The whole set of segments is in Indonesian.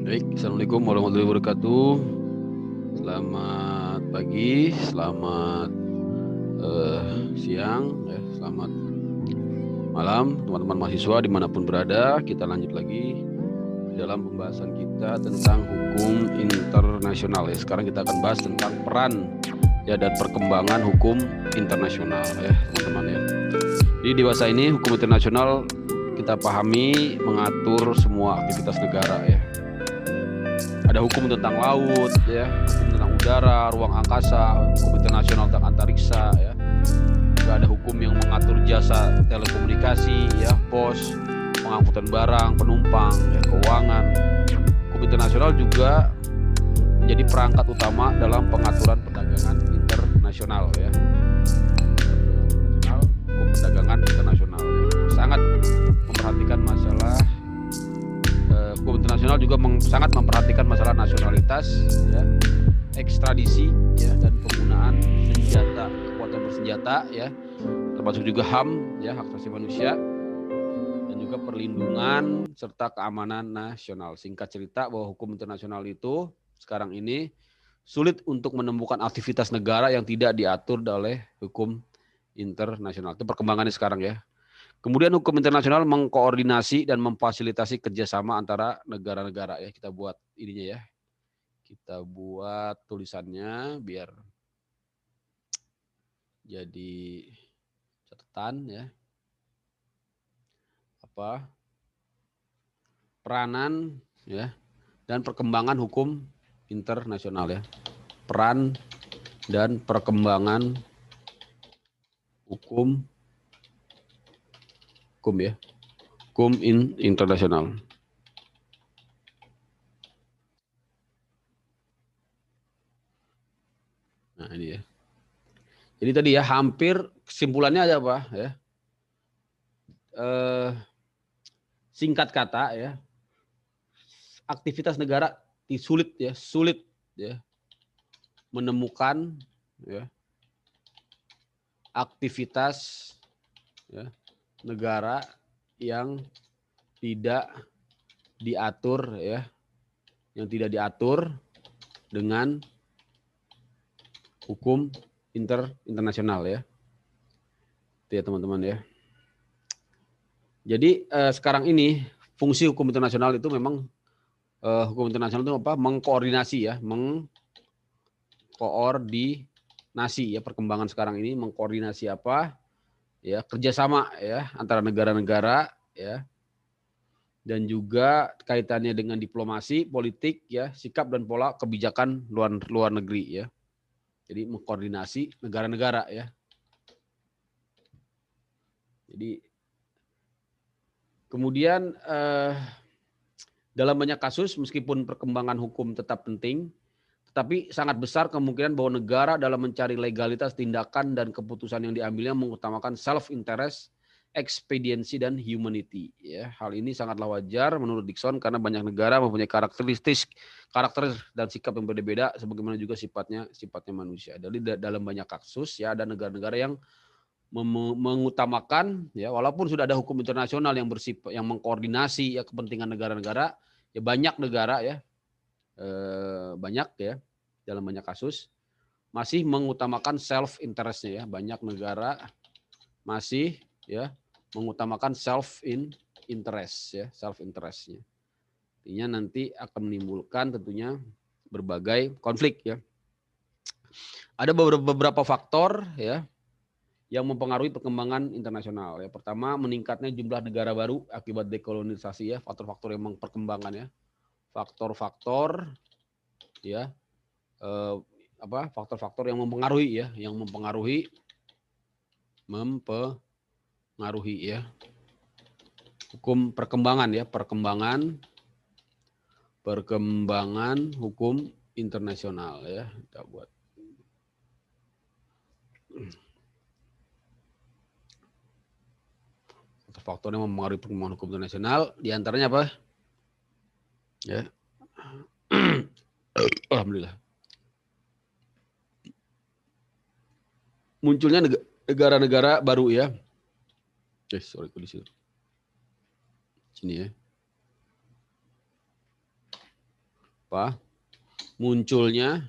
Baik, Assalamualaikum warahmatullahi wabarakatuh. Selamat pagi, selamat siang, selamat malam teman-teman mahasiswa dimanapun berada. Kita lanjut lagi dalam pembahasan kita tentang hukum internasional. Sekarang kita akan bahas tentang peran dan perkembangan hukum internasional teman-teman . Di dewasa ini hukum internasional kita pahami mengatur semua aktivitas negara . Ada hukum tentang laut, hukum tentang udara, ruang angkasa, hukum internasional tentang antariksa, Juga ada hukum yang mengatur jasa telekomunikasi, pos, pengangkutan barang, penumpang, keuangan. Hukum internasional juga menjadi perangkat utama dalam pengaturan perdagangan internasional, Hukum perdagangan internasional sangat memperhatikan masalah. Hukum internasional juga sangat memperhatikan masalah nasionalitas, ekstradisi, dan penggunaan senjata, kekuatan bersenjata, termasuk juga HAM, hak asasi manusia, dan juga perlindungan serta keamanan nasional. Singkat cerita bahwa hukum internasional itu sekarang ini sulit untuk menemukan aktivitas negara yang tidak diatur oleh hukum internasional. Itu perkembangannya sekarang . Kemudian hukum internasional mengkoordinasi dan memfasilitasi kerjasama antara negara-negara . Kita buat ininya kita buat tulisannya biar jadi catatan peranan dan perkembangan hukum internasional . Peran dan perkembangan hukum internasional. Nah ini Jadi tadi hampir kesimpulannya ada apa singkat kata aktivitas negara sulit menemukan aktivitas negara yang tidak diatur dengan hukum internasional itu teman-teman Jadi sekarang ini fungsi hukum internasional itu memang hukum internasional itu mengkoordinasi mengkoordinasi perkembangan sekarang ini mengkoordinasi kerjasama antara negara-negara dan juga kaitannya dengan diplomasi, politik sikap dan pola kebijakan luar negeri Jadi mengkoordinasi negara-negara Jadi kemudian dalam banyak kasus meskipun perkembangan hukum tetap penting, tetapi sangat besar kemungkinan bahwa negara dalam mencari legalitas tindakan dan keputusan yang diambilnya mengutamakan self-interest, expediency, dan humanity. Hal ini sangatlah wajar menurut Dickson karena banyak negara mempunyai karakter dan sikap yang berbeda, sebagaimana juga sifatnya manusia. Jadi dalam banyak kasus ada negara-negara yang mengutamakan walaupun sudah ada hukum internasional yang bersifat yang mengkoordinasi kepentingan negara-negara banyak negara dalam banyak kasus masih mengutamakan self interestnya banyak negara masih mengutamakan self interestnya artinya nanti akan menimbulkan tentunya berbagai konflik ada beberapa faktor yang mempengaruhi perkembangan internasional pertama meningkatnya jumlah negara baru akibat dekolonisasi faktor-faktor yang memperkembangan faktor-faktor faktor-faktor yang mempengaruhi hukum perkembangan hukum internasional kita buat faktor yang mempengaruhi perkembangan hukum internasional diantaranya apa Alhamdulillah munculnya negara-negara baru sorry kondisi sini apa munculnya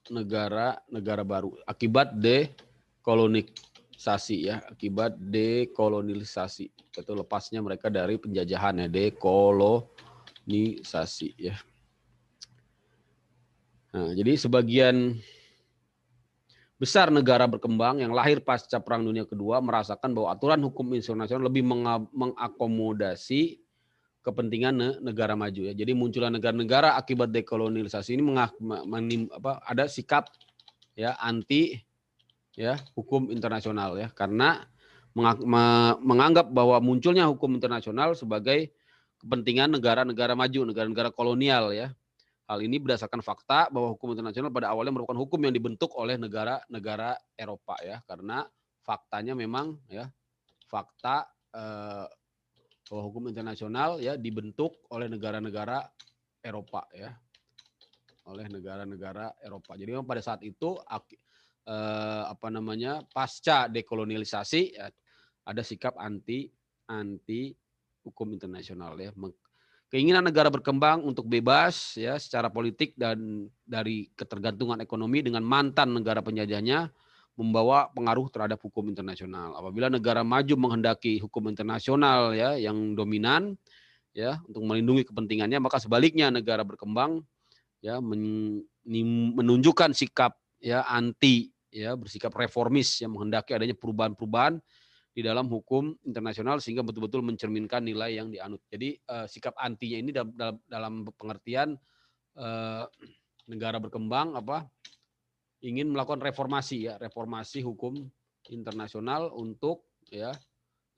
negara-negara baru akibat dekolonisasi ya, akibat dekolonisasi. Itu lepasnya mereka dari penjajahan ya, dekolonisasi ya. Nah, jadi sebagian besar negara berkembang yang lahir pasca Perang Dunia Kedua merasakan bahwa aturan hukum internasional lebih mengakomodasi kepentingan negara maju ya. Jadi munculnya negara-negara akibat dekolonisasi ini ada sikap ya anti ya hukum internasional ya, karena menganggap bahwa munculnya hukum internasional sebagai kepentingan negara-negara maju, negara-negara kolonial ya. Hal ini berdasarkan fakta bahwa hukum internasional pada awalnya merupakan hukum yang dibentuk oleh negara-negara Eropa ya, karena faktanya memang ya fakta bahwa hukum internasional ya dibentuk oleh negara-negara Eropa ya, oleh negara-negara Eropa. Jadi memang pada saat itu pasca dekolonialisasi ya, ada sikap anti hukum internasional ya. Keinginan negara berkembang untuk bebas ya secara politik dan dari ketergantungan ekonomi dengan mantan negara penjajahnya membawa pengaruh terhadap hukum internasional. Apabila negara maju menghendaki hukum internasional ya yang dominan ya untuk melindungi kepentingannya, maka sebaliknya negara berkembang ya menunjukkan sikap ya anti ya, bersikap reformis yang menghendaki adanya perubahan-perubahan di dalam hukum internasional sehingga betul-betul mencerminkan nilai yang dianut. Jadi sikap antinya ini dalam pengertian negara berkembang ingin melakukan reformasi ya, reformasi hukum internasional untuk ya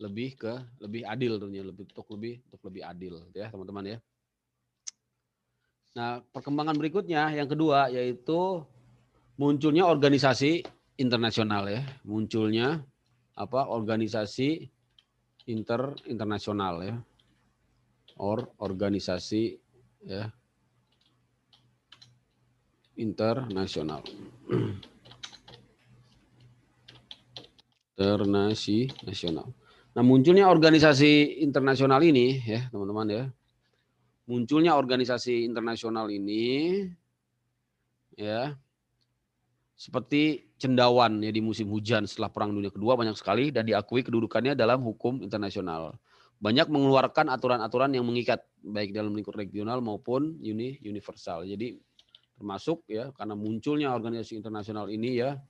lebih adil tentunya, untuk lebih adil ya teman-teman ya. Nah, perkembangan berikutnya yang kedua yaitu munculnya organisasi internasional ya, munculnya organisasi internasional ya, organisasi ya internasional. Internasional. Nah, munculnya organisasi internasional ini ya, teman-teman ya. Munculnya organisasi internasional ini ya seperti cendawan ya di musim hujan setelah Perang Dunia Kedua banyak sekali dan diakui kedudukannya dalam hukum internasional. Banyak mengeluarkan aturan-aturan yang mengikat baik dalam lingkup regional maupun universal. Jadi termasuk ya karena munculnya organisasi internasional ini ya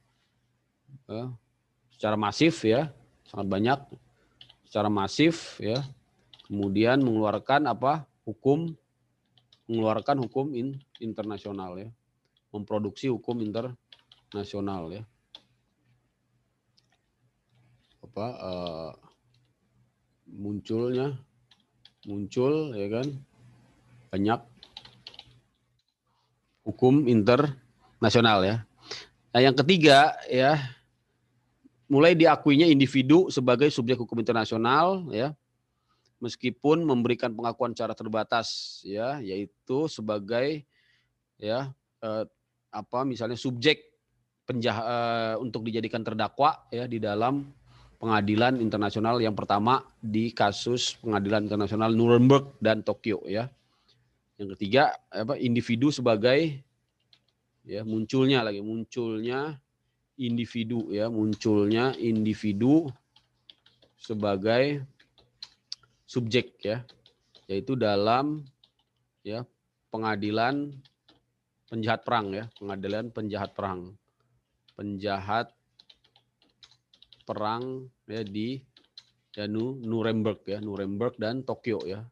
secara masif ya, sangat banyak secara masif ya. Kemudian mengeluarkan hukum internasional ya. Memproduksi hukum internasional ya. Muncul ya kan banyak hukum internasional ya. Nah, yang ketiga ya mulai diakuinya individu sebagai subjek hukum internasional ya. Meskipun memberikan pengakuan secara terbatas ya, yaitu sebagai ya misalnya subjek untuk dijadikan terdakwa ya di dalam pengadilan internasional yang pertama di kasus pengadilan internasional Nuremberg dan Tokyo ya. Yang ketiga individu sebagai ya munculnya individu sebagai subjek ya, yaitu dalam ya pengadilan penjahat perang ya, pengadilan penjahat perang ya di Nuremberg ya, Nuremberg dan Tokyo ya.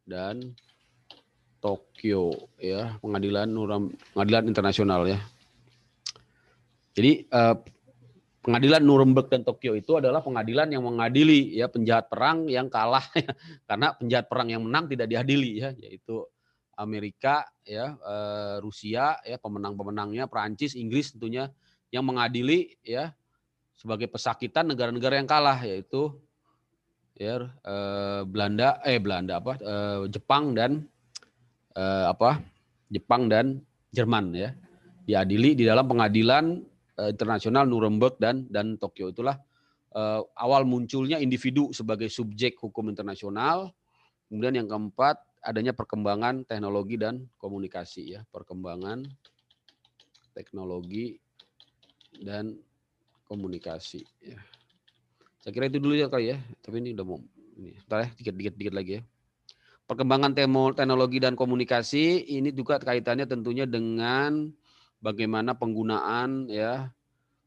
Dan Tokyo ya, pengadilan internasional ya. Jadi pengadilan Nuremberg dan Tokyo itu adalah pengadilan yang mengadili ya penjahat perang yang kalah ya. Karena penjahat perang yang menang tidak diadili ya, yaitu Amerika ya, Rusia ya pemenang-pemenangnya, Perancis, Inggris tentunya yang mengadili ya sebagai pesakitan negara-negara yang kalah, yaitu ya Jepang dan Jerman ya. Diadili di dalam pengadilan internasional Nuremberg dan Tokyo. Itulah awal munculnya individu sebagai subjek hukum internasional Kemudian yang keempat, adanya perkembangan teknologi dan komunikasi ya, perkembangan teknologi dan komunikasi ya. Saya kira itu dulu ya kali ya, tapi ini udah mau ini. Bentar ya, dikit lagi ya. Perkembangan teknologi dan komunikasi ini juga kaitannya tentunya dengan bagaimana penggunaan ya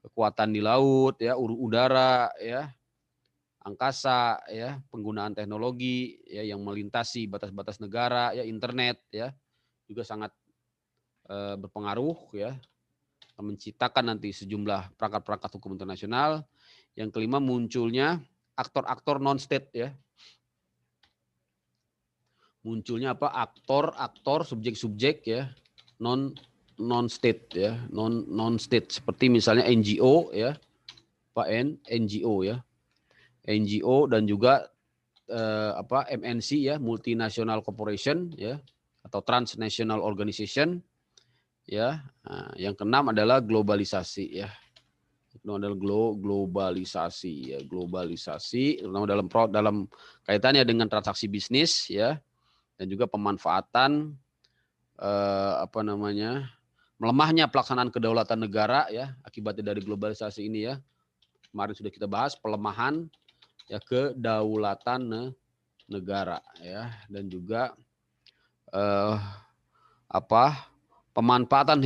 kekuatan di laut ya, udara ya, angkasa ya, penggunaan teknologi ya yang melintasi batas-batas negara ya, internet ya juga sangat berpengaruh ya, menciptakan nanti sejumlah perangkat-perangkat hukum internasional. Yang kelima, munculnya aktor-aktor non-state ya. Munculnya apa? Aktor-aktor, subjek-subjek ya, non-state ya, non-state seperti misalnya NGO ya, NGO ya. NGO dan juga MNC ya, multinational corporation ya, atau transnational organization ya. Nah, yang keenam adalah globalisasi ya. Itu adalah globalisasi ya, globalisasi terutama dalam kaitannya dengan transaksi bisnis ya, dan juga pemanfaatan melemahnya pelaksanaan kedaulatan negara ya akibatnya dari globalisasi ini ya. Kemarin sudah kita bahas pelemahan ya kedaulatan negara ya, dan juga pemanfaatan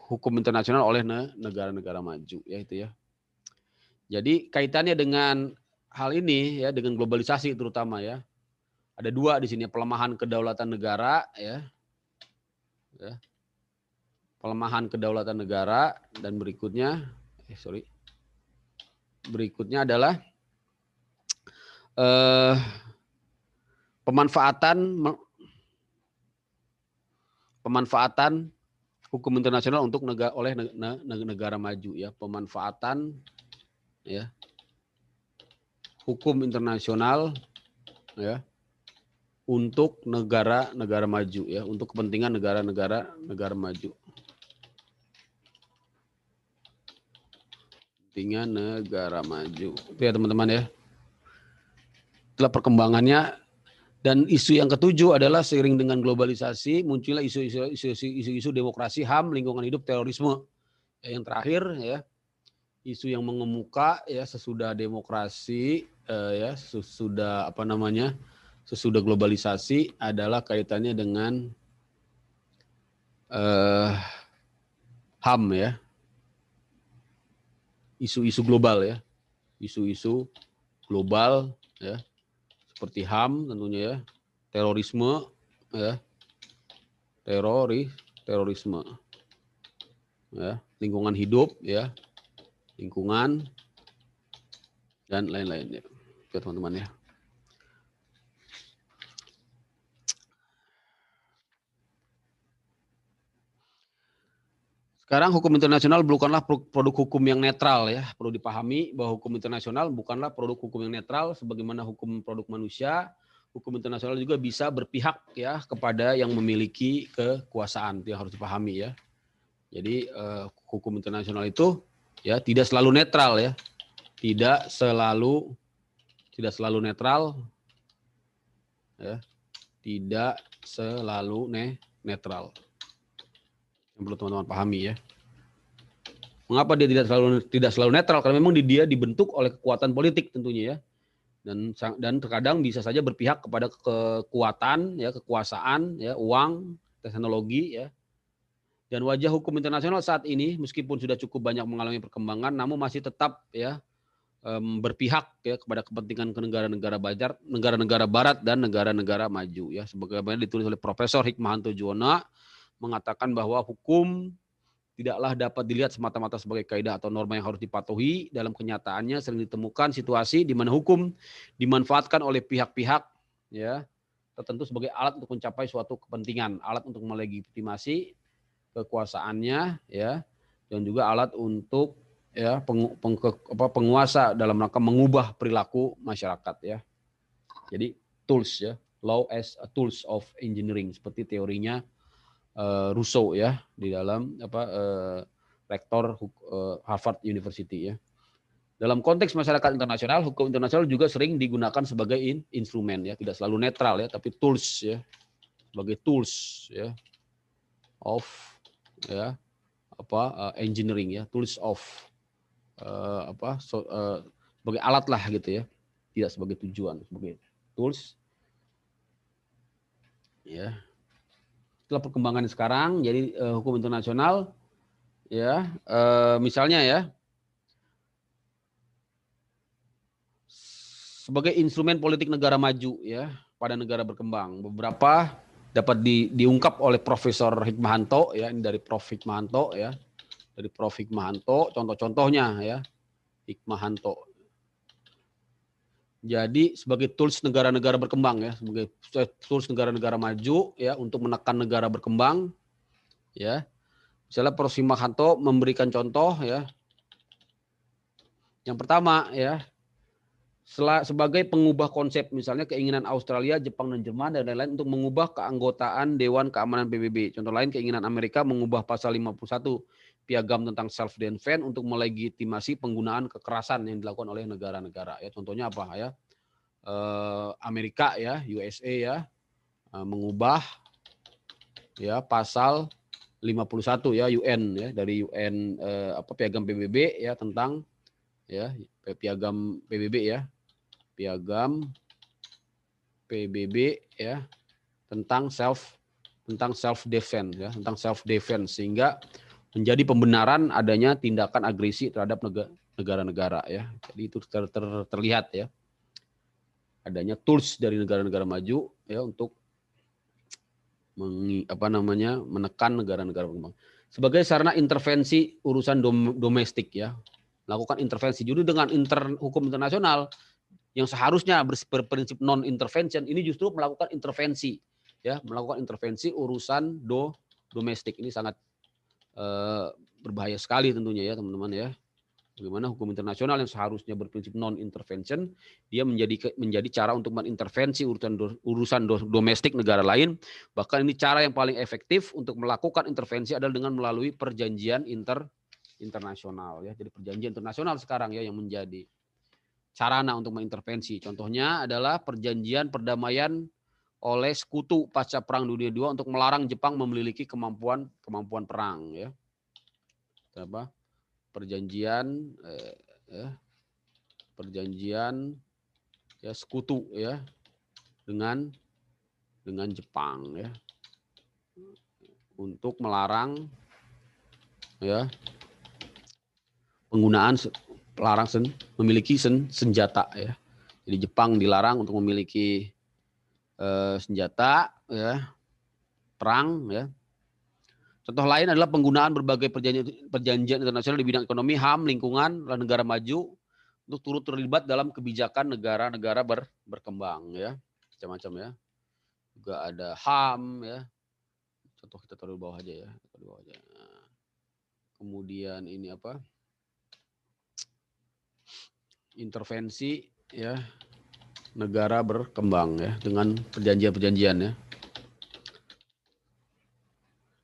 hukum internasional oleh negara-negara maju ya itu ya. Jadi kaitannya dengan hal ini ya, dengan globalisasi terutama ya. Ada dua di sini, pelemahan kedaulatan negara ya. Pelemahan kedaulatan negara, dan berikutnya berikutnya adalah pemanfaatan hukum internasional untuk oleh negara maju ya, pemanfaatan ya hukum internasional ya untuk negara-negara maju ya, untuk kepentingan negara maju. Kepentingan negara maju. Itu ya teman-teman ya. Itulah perkembangannya. Dan isu yang ketujuh adalah seiring dengan globalisasi munculnya isu-isu demokrasi, HAM, lingkungan hidup, terorisme. Yang terakhir ya, isu yang mengemuka ya sesudah demokrasi ya sesudah sesudah globalisasi adalah kaitannya dengan HAM ya, isu-isu global ya, isu-isu global ya, seperti HAM tentunya ya, terorisme ya, terorisme ya, lingkungan hidup ya, lingkungan dan lain-lain ya, teman-teman ya. Sekarang hukum internasional bukanlah produk hukum yang netral ya. Perlu dipahami bahwa hukum internasional bukanlah produk hukum yang netral sebagaimana hukum produk manusia. Hukum internasional juga bisa berpihak ya kepada yang memiliki kekuasaan. Itu yang harus dipahami ya. Jadi hukum internasional itu ya tidak selalu netral ya. Tidak selalu netral ya. Tidak selalu netral. Yang perlu teman-teman pahami ya. Mengapa dia tidak selalu netral? Karena memang dia dibentuk oleh kekuatan politik tentunya ya. Dan terkadang bisa saja berpihak kepada kekuatan ya, kekuasaan ya, uang, teknologi ya. Dan wajah hukum internasional saat ini meskipun sudah cukup banyak mengalami perkembangan namun masih tetap ya berpihak ya kepada kepentingan negara-negara barat dan negara-negara maju ya. Sebagaimana ditulis oleh Profesor Hikmahanto Juwana mengatakan bahwa hukum tidaklah dapat dilihat semata-mata sebagai kaidah atau norma yang harus dipatuhi. Dalam kenyataannya sering ditemukan situasi di mana hukum dimanfaatkan oleh pihak-pihak ya tertentu sebagai alat untuk mencapai suatu kepentingan, alat untuk melegitimasi kekuasaannya ya, dan juga alat untuk ya penguasa dalam rangka mengubah perilaku masyarakat ya. Jadi tools ya, law as a tools of engineering seperti teorinya Rousseau ya di dalam rektor Harvard University ya. Dalam konteks masyarakat internasional, hukum internasional juga sering digunakan sebagai instrumen ya, tidak selalu netral ya, tapi tools ya, sebagai tools ya of ya engineering ya, tools of sebagai alat lah gitu ya, tidak sebagai tujuan, sebagai tools ya. Setelah perkembangan sekarang, jadi hukum internasional ya, misalnya ya, sebagai instrumen politik negara maju ya pada negara berkembang. Beberapa dapat diungkap oleh Profesor Hikmahanto ya, ini dari Prof Hikmahanto ya. Dari Prof Hikmahanto, contoh-contohnya ya. Hikmahanto. Jadi sebagai tools negara-negara berkembang ya, sebagai tools negara-negara maju ya untuk menekan negara berkembang ya. Misalnya Prof Hikmahanto memberikan contoh ya. Yang pertama ya, sebagai pengubah konsep misalnya keinginan Australia, Jepang, dan Jerman dan lain-lain untuk mengubah keanggotaan Dewan Keamanan PBB. Contoh lain keinginan Amerika mengubah pasal 51 Piagam tentang self-defense untuk melegitimasi penggunaan kekerasan yang dilakukan oleh negara-negara. Ya, contohnya apa ya? Amerika ya, USA ya, mengubah ya pasal 51 ya UN ya dari UN Piagam PBB ya tentang ya Piagam PBB ya. Piagam PBB ya tentang self defense ya, tentang self defense sehingga menjadi pembenaran adanya tindakan agresi terhadap negara-negara ya. Jadi itu terlihat ya. Adanya tools dari negara-negara maju ya untuk menekan negara-negara berkembang. Sebagai sarana intervensi urusan domestik ya. Melakukan intervensi. Jadi dengan hukum internasional yang seharusnya berprinsip non intervention ini justru melakukan intervensi ya, melakukan intervensi urusan domestik. Ini sangat berbahaya sekali tentunya ya teman-teman ya. Bagaimana hukum internasional yang seharusnya berprinsip non intervention dia menjadi cara untuk mengintervensi urusan domestik negara lain. Bahkan ini cara yang paling efektif untuk melakukan intervensi adalah dengan melalui perjanjian internasional ya. Jadi perjanjian internasional sekarang ya yang menjadi sarana untuk mengintervensi. Contohnya adalah perjanjian perdamaian oleh sekutu pasca Perang Dunia II untuk melarang Jepang memiliki kemampuan perang ya. Apa? Perjanjian ya sekutu ya dengan Jepang ya untuk melarang ya penggunaan memiliki senjata ya. Jadi Jepang dilarang untuk memiliki senjata ya perang ya. Contoh lain adalah penggunaan berbagai perjanjian internasional di bidang ekonomi, HAM, lingkungan, dan negara maju untuk turut terlibat dalam kebijakan negara-negara berkembang ya. Macam-macam ya. Juga ada HAM ya. Contoh kita taruh di bawah aja ya. Kemudian ini apa? Intervensi ya negara berkembang ya dengan perjanjian-perjanjian ya.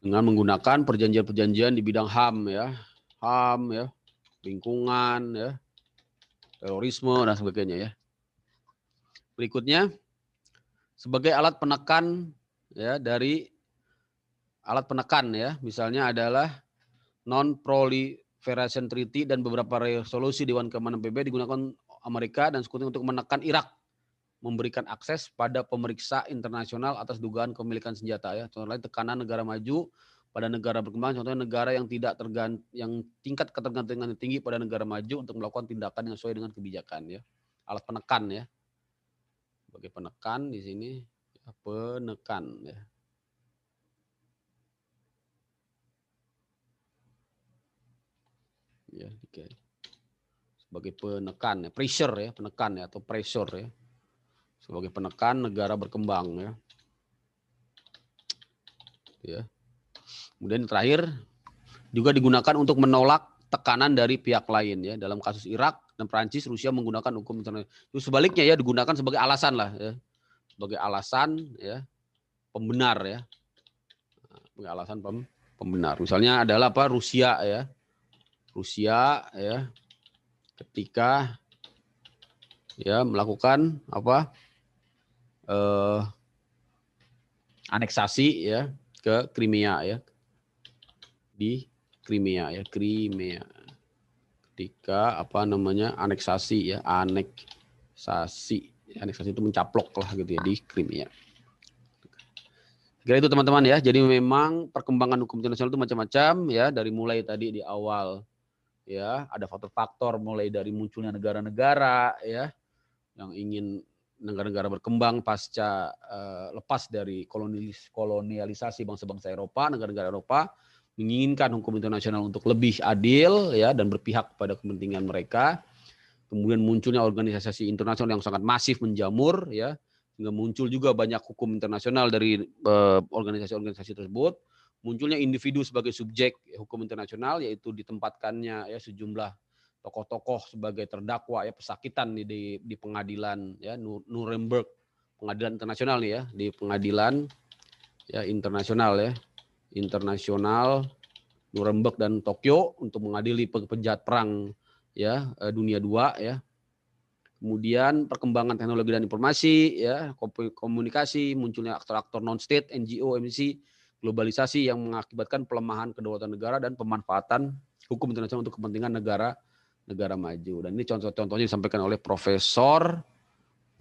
Dengan menggunakan perjanjian-perjanjian di bidang HAM ya, lingkungan ya, terorisme dan sebagainya ya. Berikutnya sebagai alat penekan ya dari alat penekan ya, misalnya adalah Non-Proliferation Treaty dan beberapa resolusi Dewan Keamanan PBB digunakan Amerika dan Sekutu untuk menekan Irak, memberikan akses pada pemeriksa internasional atas dugaan kepemilikan senjata ya. Contoh lain tekanan negara maju pada negara berkembang, contohnya negara yang yang tingkat ketergantungan tinggi pada negara maju untuk melakukan tindakan yang sesuai dengan kebijakan ya. Alat penekan ya. Sebagai penekan di sini ya, penekan ya. Ya, oke. Sebagai penekan ya, pressure ya, penekan ya atau pressure ya. Sebagai penekan negara berkembang ya. Ya. Kemudian terakhir juga digunakan untuk menolak tekanan dari pihak lain ya. Dalam kasus Irak dan Prancis, Rusia menggunakan hukum internasional. Itu sebaliknya ya digunakan sebagai alasan lah ya. Sebagai alasan ya pembenar ya. Sebagai alasan pembenar. Misalnya adalah apa? Rusia ya. ketika ya melakukan apa? Aneksasi ya ke Crimea ya. Di Crimea ya, Crimea. Ketika apa namanya? Aneksasi ya, aneksasi. Aneksasi itu mencaplok lah gitu ya di Crimea. Kira itu teman-teman ya. Jadi memang perkembangan hukum internasional itu macam-macam ya, dari mulai tadi di awal ya, ada faktor-faktor mulai dari munculnya negara-negara ya yang ingin negara-negara berkembang pasca lepas dari kolonialisasi bangsa-bangsa Eropa, negara-negara Eropa menginginkan hukum internasional untuk lebih adil ya dan berpihak pada kepentingan mereka. Kemudian munculnya organisasi internasional yang sangat masif menjamur ya, sehingga muncul juga banyak hukum internasional dari organisasi-organisasi tersebut. Munculnya individu sebagai subjek hukum internasional, yaitu ditempatkannya ya sejumlah tokoh-tokoh sebagai terdakwa ya pesakitan di pengadilan ya Nuremberg, pengadilan internasional nih ya, di pengadilan ya internasional Nuremberg dan Tokyo untuk mengadili penjahat perang ya dunia 2 ya. Kemudian perkembangan teknologi dan informasi ya, komunikasi, munculnya aktor-aktor non-state, NGO, MNC, globalisasi yang mengakibatkan pelemahan kedaulatan negara dan pemanfaatan hukum internasional untuk kepentingan negara maju. Dan ini contoh-contohnya disampaikan oleh Profesor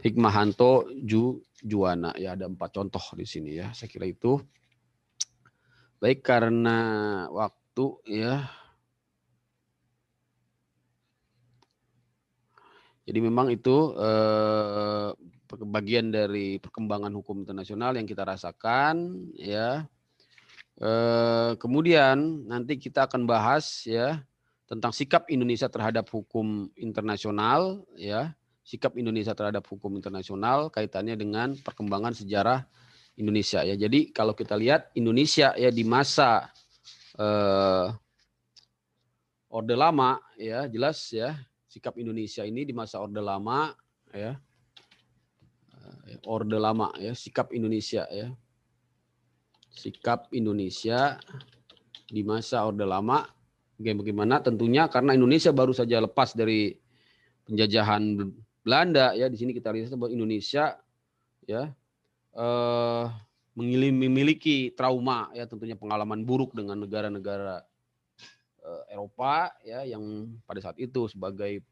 Hikmahanto Juwana. Ya, ada 4 contoh di sini ya. Saya kira itu. Baik, karena waktu ya. Jadi memang itu bagian dari perkembangan hukum internasional yang kita rasakan ya. Kemudian nanti kita akan bahas ya tentang sikap Indonesia terhadap hukum internasional ya, sikap Indonesia terhadap hukum internasional kaitannya dengan perkembangan sejarah Indonesia ya. Jadi kalau kita lihat Indonesia ya di masa Orde Lama ya, jelas ya sikap Indonesia ini di masa Orde Lama ya. Orde Lama ya, sikap Indonesia ya. Sikap Indonesia di masa Orde Lama bagaimana? Tentunya karena Indonesia baru saja lepas dari penjajahan Belanda ya, di sini kita lihat bahwa Indonesia ya memiliki trauma ya, tentunya pengalaman buruk dengan negara-negara Eropa ya yang pada saat itu sebagai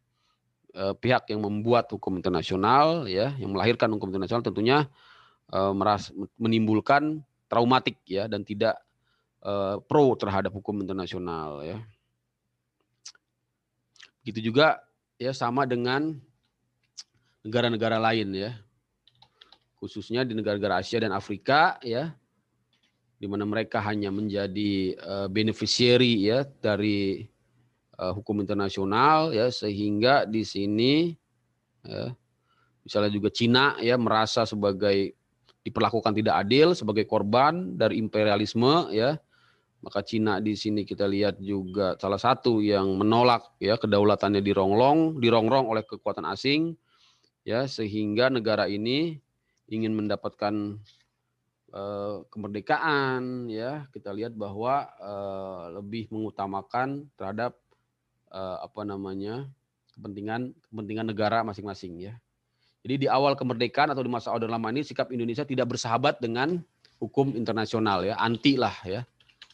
pihak yang membuat hukum internasional ya, yang melahirkan hukum internasional tentunya menimbulkan traumatik ya dan tidak pro terhadap hukum internasional ya. Begitu juga ya sama dengan negara-negara lain ya. Khususnya di negara-negara Asia dan Afrika ya, di mana mereka hanya menjadi beneficiary ya dari hukum internasional ya, sehingga di sini ya, misalnya juga Cina ya merasa sebagai diperlakukan tidak adil sebagai korban dari imperialisme ya. Maka Cina di sini kita lihat juga salah satu yang menolak ya kedaulatannya dirongrong oleh kekuatan asing ya, sehingga negara ini ingin mendapatkan kemerdekaan ya. Kita lihat bahwa lebih mengutamakan terhadap kepentingan negara masing-masing ya. Jadi di awal kemerdekaan atau di masa Orde Lama ini sikap Indonesia tidak bersahabat dengan hukum internasional ya, anti lah ya.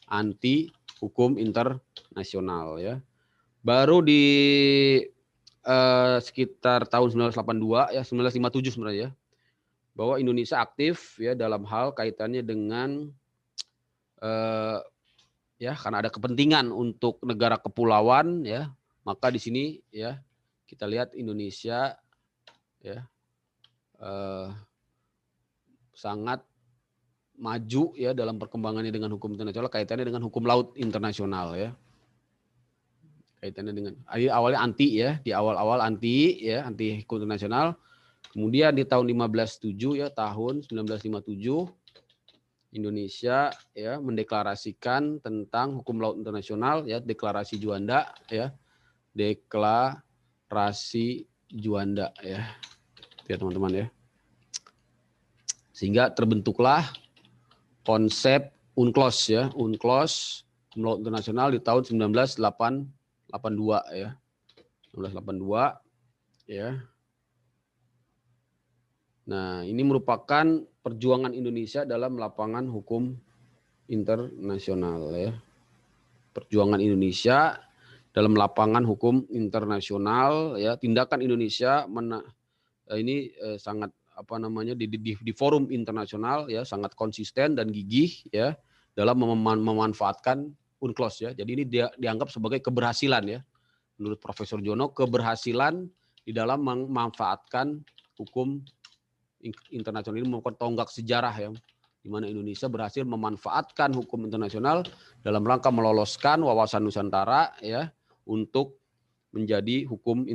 Anti hukum internasional ya. Baru di sekitar tahun 1982 ya, 1957 sebenarnya ya, bahwa Indonesia aktif ya dalam hal kaitannya dengan ya karena ada kepentingan untuk negara kepulauan ya, maka di sini ya kita lihat Indonesia ya sangat maju ya dalam perkembangannya dengan hukum internasional, kaitannya dengan hukum laut internasional ya. Kaitannya dengan awalnya anti ya, di awal-awal anti ya, anti hukum internasional. Kemudian di tahun 1957 Indonesia ya mendeklarasikan tentang hukum laut internasional ya, deklarasi Juanda ya. Deklarasi Juanda ya. Ya teman-teman ya. Sehingga terbentuklah konsep UNCLOS ya, UNCLOS hukum laut internasional di tahun 1982 ya. 1982 ya. Nah, ini merupakan perjuangan Indonesia dalam lapangan hukum internasional ya. Perjuangan Indonesia dalam lapangan hukum internasional ya, tindakan Indonesia ini sangat di forum internasional ya, sangat konsisten dan gigih ya dalam memanfaatkan UNCLOS ya. Jadi ini dianggap sebagai keberhasilan ya. Menurut Profesor Jono, keberhasilan di dalam memanfaatkan hukum internasional ini merupakan tonggak sejarah ya, di mana Indonesia berhasil memanfaatkan hukum internasional dalam rangka meloloskan wawasan Nusantara ya untuk menjadi hukum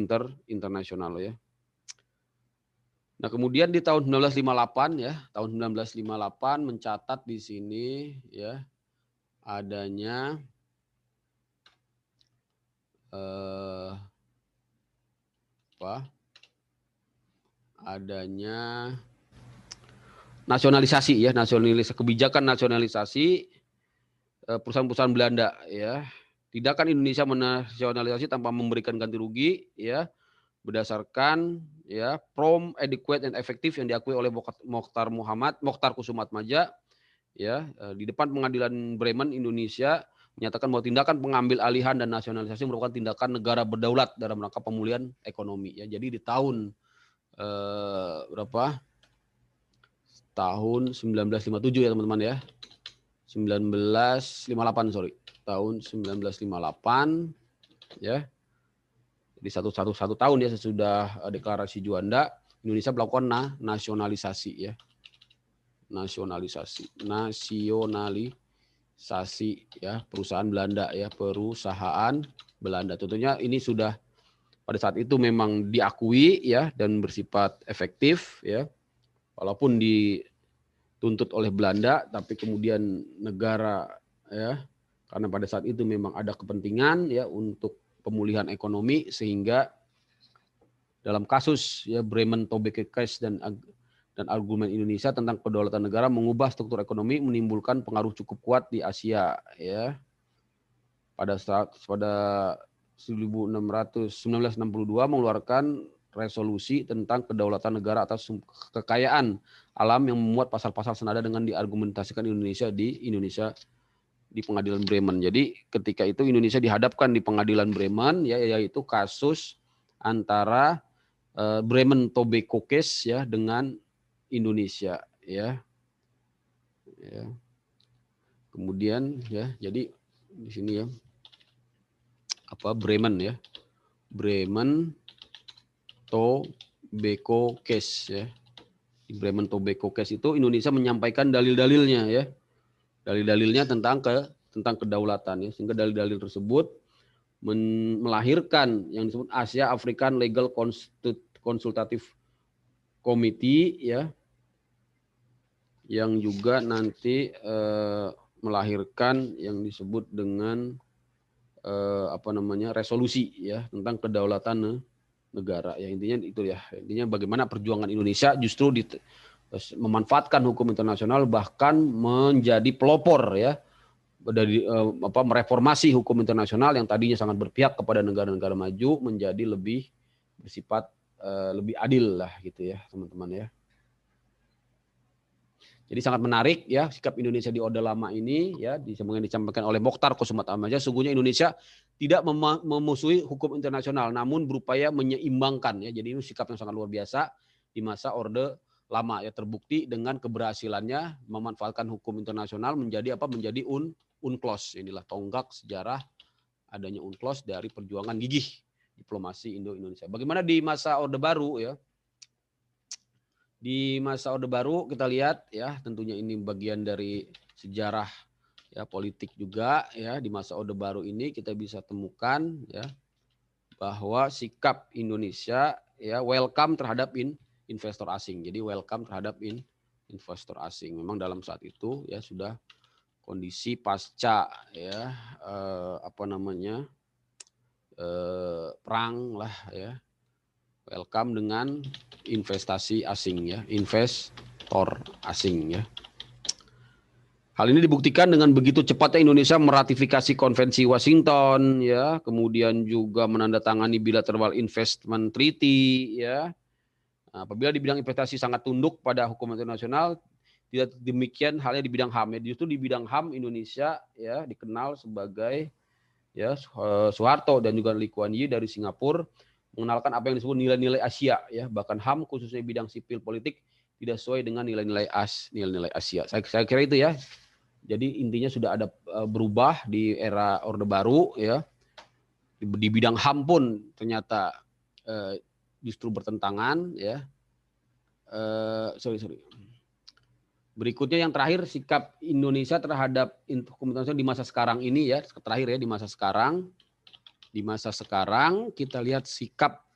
internasional ya. Nah, kemudian di tahun 1958 ya, tahun 1958 mencatat di sini ya adanya adanya nasionalisasi ya, kebijakan nasionalisasi perusahaan-perusahaan Belanda ya. Tindakan Indonesia menasionalisasi tanpa memberikan ganti rugi ya, berdasarkan ya prompt, adequate, dan efektif yang diakui oleh Mokhtar Kusumatmaja ya, di depan pengadilan Bremen Indonesia menyatakan bahwa tindakan pengambil alihan dan nasionalisasi merupakan tindakan negara berdaulat dalam rangka pemulihan ekonomi ya. Jadi di tahun tahun 1957 ya teman-teman ya. 1958 sorry. Tahun 1958 ya. Jadi satu tahun ya sesudah deklarasi Juanda, Indonesia melakukan nasionalisasi ya. Nasionalisasi ya, perusahaan Belanda ya, perusahaan Belanda. Tentunya ini sudah pada saat itu memang diakui ya dan bersifat efektif ya. Walaupun dituntut oleh Belanda, tapi kemudian negara ya, karena pada saat itu memang ada kepentingan ya untuk pemulihan ekonomi, sehingga dalam kasus ya Bremen Tobacco Case dan argumen Indonesia tentang kedaulatan negara mengubah struktur ekonomi, menimbulkan pengaruh cukup kuat di Asia ya. Pada 1962 mengeluarkan resolusi tentang kedaulatan negara atas kekayaan alam yang memuat pasal-pasal senada dengan diargumentasikan Indonesia di pengadilan Bremen. Jadi ketika itu Indonesia dihadapkan di pengadilan Bremen ya, yaitu kasus antara Bremen Tobacco Case ya dengan Indonesia ya. Kemudian ya, jadi di sini ya Bremen ya, Bremen Tobacco Case ya. Di Bremen Tobacco Case itu Indonesia menyampaikan dalil-dalilnya ya, dalil-dalilnya tentang kedaulatan ya, sehingga dalil-dalil tersebut melahirkan yang disebut Asia African Legal Consultative Committee ya, yang juga nanti melahirkan yang disebut dengan resolusi ya tentang kedaulatan negara ya. Intinya itu ya, intinya bagaimana perjuangan Indonesia justru memanfaatkan hukum internasional, bahkan menjadi pelopor ya dari mereformasi hukum internasional yang tadinya sangat berpihak kepada negara-negara maju menjadi lebih bersifat lebih adil lah gitu ya teman-teman ya. Jadi sangat menarik ya sikap Indonesia di Orde Lama ini ya, disampaikan oleh Mokhtar Kusumatmaja. Sungguhnya Indonesia tidak memusuhi hukum internasional, namun berupaya menyeimbangkan ya. Jadi ini sikap yang sangat luar biasa di masa Orde Lama ya, terbukti dengan keberhasilannya memanfaatkan hukum internasional menjadi UNCLOS. Inilah tonggak sejarah adanya UNCLOS dari perjuangan gigih diplomasi Indo-Indonesia. Bagaimana di masa Orde Baru ya? Di masa Orde Baru kita lihat ya, tentunya ini bagian dari sejarah ya politik juga ya. Di masa Orde Baru ini kita bisa temukan ya bahwa sikap Indonesia ya welcome terhadap investor asing. Jadi welcome terhadap investor asing. Memang dalam saat itu ya sudah kondisi pasca ya perang lah ya. Welcome dengan investasi asing ya, investor asing ya. Hal ini dibuktikan dengan begitu cepatnya Indonesia meratifikasi Konvensi Washington, ya, kemudian juga menandatangani Bilateral Investment Treaty, ya. Nah, apabila di bidang investasi sangat tunduk pada hukum internasional, tidak demikian halnya di bidang HAM. Justru di bidang HAM Indonesia, ya, dikenal sebagai, ya, Soeharto dan juga Lee Kuan Yew dari Singapura mengenalkan apa yang disebut nilai-nilai Asia, ya, bahkan HAM khususnya bidang sipil politik tidak sesuai dengan nilai-nilai Asia. Saya kira itu, ya. Jadi intinya sudah ada berubah di era Orde Baru, ya. Di bidang HAM pun ternyata justru bertentangan, ya. Berikutnya yang terakhir, sikap Indonesia terhadap hukum internasional di masa sekarang ini, ya. Terakhir, ya, di masa sekarang. Di masa sekarang kita lihat sikap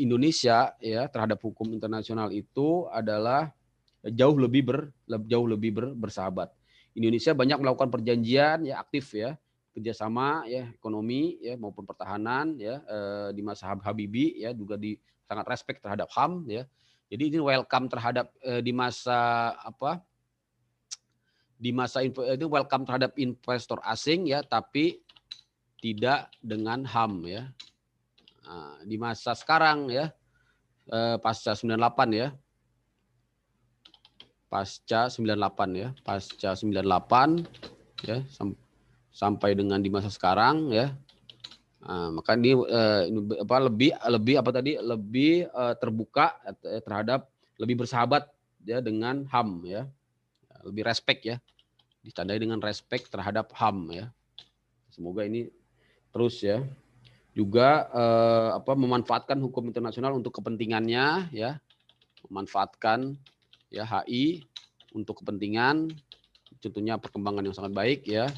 Indonesia, ya, terhadap hukum internasional itu adalah jauh lebih bersahabat. Indonesia banyak melakukan perjanjian, ya, aktif, ya, kerjasama, ya, ekonomi, ya, maupun pertahanan, ya, di masa Habibie, ya, juga sangat respect terhadap HAM, ya. Jadi ini welcome terhadap di masa itu welcome terhadap investor asing, ya, tapi tidak dengan HAM, ya. Nah, di masa sekarang, ya, pasca 98, ya. Pasca 98, ya, sampai dengan di masa sekarang, ya. Nah, maka ini lebih terbuka terhadap, lebih bersahabat, ya, dengan HAM, ya. Lebih respect, ya. Ditandai dengan respect terhadap HAM, ya. Semoga ini terus, ya. Juga memanfaatkan hukum internasional untuk kepentingannya, ya. Memanfaatkan, ya, HI untuk kepentingan, tentunya perkembangan yang sangat baik, ya,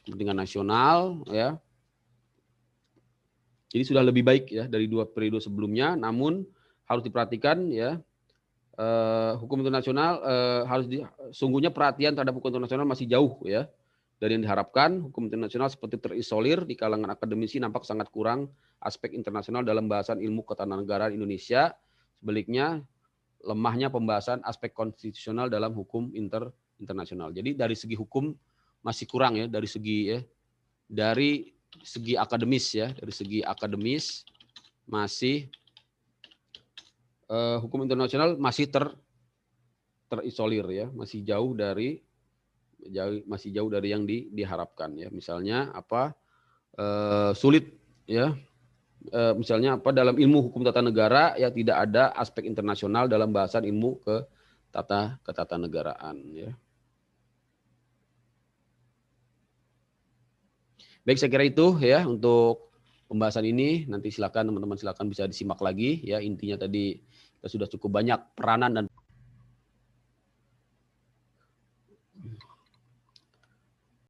kepentingan nasional, ya. Jadi sudah lebih baik, ya, dari 2 periode sebelumnya, namun harus diperhatikan, ya, hukum internasional sungguhnya perhatian terhadap hukum internasional masih jauh, ya, dari yang diharapkan. Hukum internasional seperti terisolir di kalangan akademisi nampak sangat kurang aspek internasional dalam bahasan ilmu ketatanegaraan Indonesia. Sebaliknya, lemahnya pembahasan aspek konstitusional dalam hukum internasional. Jadi dari segi hukum masih kurang, ya, dari segi akademis, ya, dari segi akademis masih hukum internasional masih terisolir, ya, masih jauh dari yang diharapkan, ya. Misalnya sulit, ya. Misalnya dalam ilmu hukum tata negara, ya, tidak ada aspek internasional dalam bahasan ilmu ketatanegaraan, ya. Baik, saya kira itu, ya, untuk pembahasan ini. Nanti silakan teman-teman bisa disimak lagi, ya. Intinya tadi kita sudah cukup banyak peranan dan